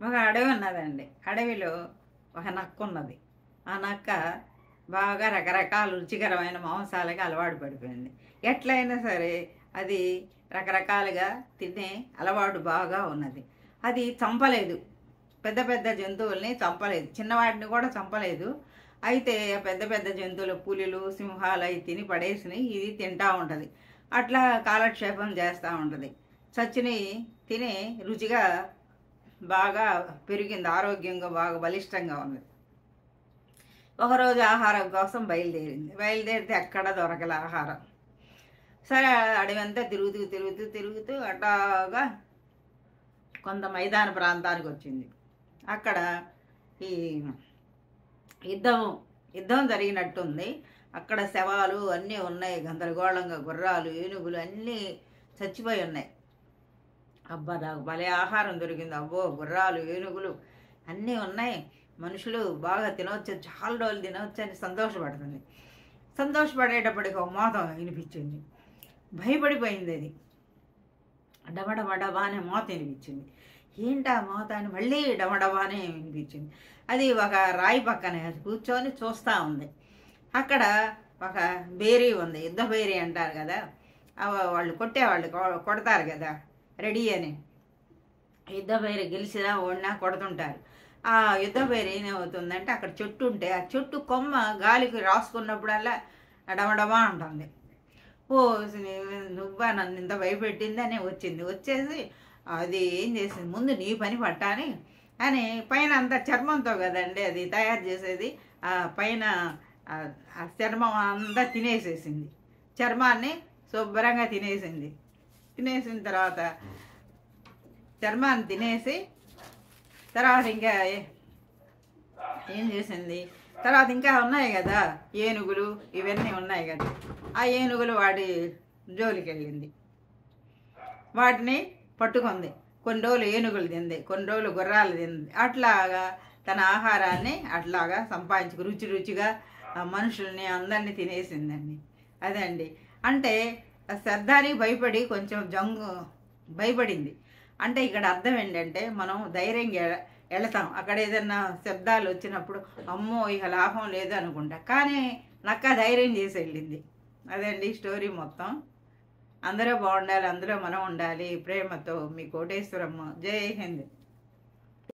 ఒక అడవి ఉన్నదండి. అడవిలో ఒక నక్క ఉన్నది. ఆ నక్క బాగా రకరకాల రుచికరమైన మాంసాలకి అలవాటు పడిపోయింది. ఎట్లయినా సరే అది రకరకాలుగా తినే అలవాటు బాగా ఉన్నది. అది చంపలేదు, పెద్ద పెద్ద జంతువుల్ని చంపలేదు, చిన్నవాటిని కూడా చంపలేదు. అయితే పెద్ద పెద్ద జంతువులు పులులు సింహాలు అవి తిని పడేసినాయి, ఇది తింటూ ఉంటుంది. అట్లా కాలక్షేపం చేస్తూ ఉంటుంది. చచ్చిని తిని రుచిగా బాగా పెరిగింది, ఆరోగ్యంగా బాగా బలిష్టంగా ఉంది. ఒకరోజు ఆహారం కోసం బయలుదేరితే ఎక్కడ దొరకల ఆహారం. సరే అడవంతా తిరుగుతూ అట్లాగా కొంత మైదాన ప్రాంతానికి వచ్చింది. అక్కడ ఈ యుద్ధం జరిగినట్టుంది. అక్కడ శవాలు అన్నీ ఉన్నాయి, గందరగోళంగా గుర్రాలు ఏనుగులు అన్నీ చచ్చిపోయి ఉన్నాయి. అబ్బా నాకు భలే ఆహారం దొరికింది, అబ్బో గుర్రాలు ఏనుగులు అన్నీ ఉన్నాయి, మనుషులు బాగా తినవచ్చు, చాలా రోజులు తినవచ్చు అని సంతోషపడేటప్పటికి ఒక మోత వినిపించింది. భయపడిపోయింది. అది డమడమా అనే మోత వినిపించింది. ఏంటా మోత అని మళ్ళీ డమడమానే వినిపించింది. అది ఒక రాయి పక్కనే కూర్చొని చూస్తూ ఉంది. అక్కడ ఒక బేరీ ఉంది, యుద్ధ బేరీ అంటారు కదా, వాళ్ళు కొడతారు కదా రెడీ అని. యుద్ధ బేరీ గెలిచినా ఓడినా కొడుతుంటారు. ఆ యుద్ధ బేరీ ఏమవుతుందంటే అక్కడ చెట్టు ఉంటే ఆ చెట్టు కొమ్మ గాలికి రాసుకున్నప్పుడల్లా డమడమా ఉంటుంది. ఓ నువ్వా నన్ను ఇంత భయపెట్టింది అని వచ్చేసి అది ఏం చేసింది, ముందు నీ పని పట్టాలి అని పైన అంతా చర్మంతో కదండి అది తయారు చేసేది, ఆ పైన ఆ చర్మం అంతా తినేసేసింది. చర్మాన్ని శుభ్రంగా తినేసిన తర్వాత చర్మాన్ని తినేసి తర్వాత ఇంకా ఏం చేసింది, తర్వాత ఇంకా ఉన్నాయి కదా ఏనుగులు ఇవన్నీ ఉన్నాయి కదా, ఆ ఏనుగులు వాటి జోలికి వెళ్ళింది, వాటిని పట్టుకుంది. కొన్ని రోజులు ఏనుగులు తింది, కొన్ని రోజులు గుర్రాలు తింది. అట్లాగా తన ఆహారాన్ని అట్లాగా సంపాదించుకు రుచిగా మనుషుల్ని అందరినీ తినేసిందండి. అదండి. అంటే శబ్దానికి భయపడి కొంచెం భయపడింది. అంటే ఇక్కడ అర్థం ఏంటంటే మనం ధైర్యంగా వెళతాం, అక్కడ ఏదన్నా శబ్దాలు వచ్చినప్పుడు అమ్మో ఇక లాభం లేదు అనుకుంటా, కానీ నక్క ధైర్యం చేసి వెళ్ళింది. అదండి స్టోరీ మొత్తం. అందరూ బాగుండాలి, అందరూ మనం ఉండాలి. ప్రేమతో మీ కోటేశ్వరమ్మ. జై హింద్.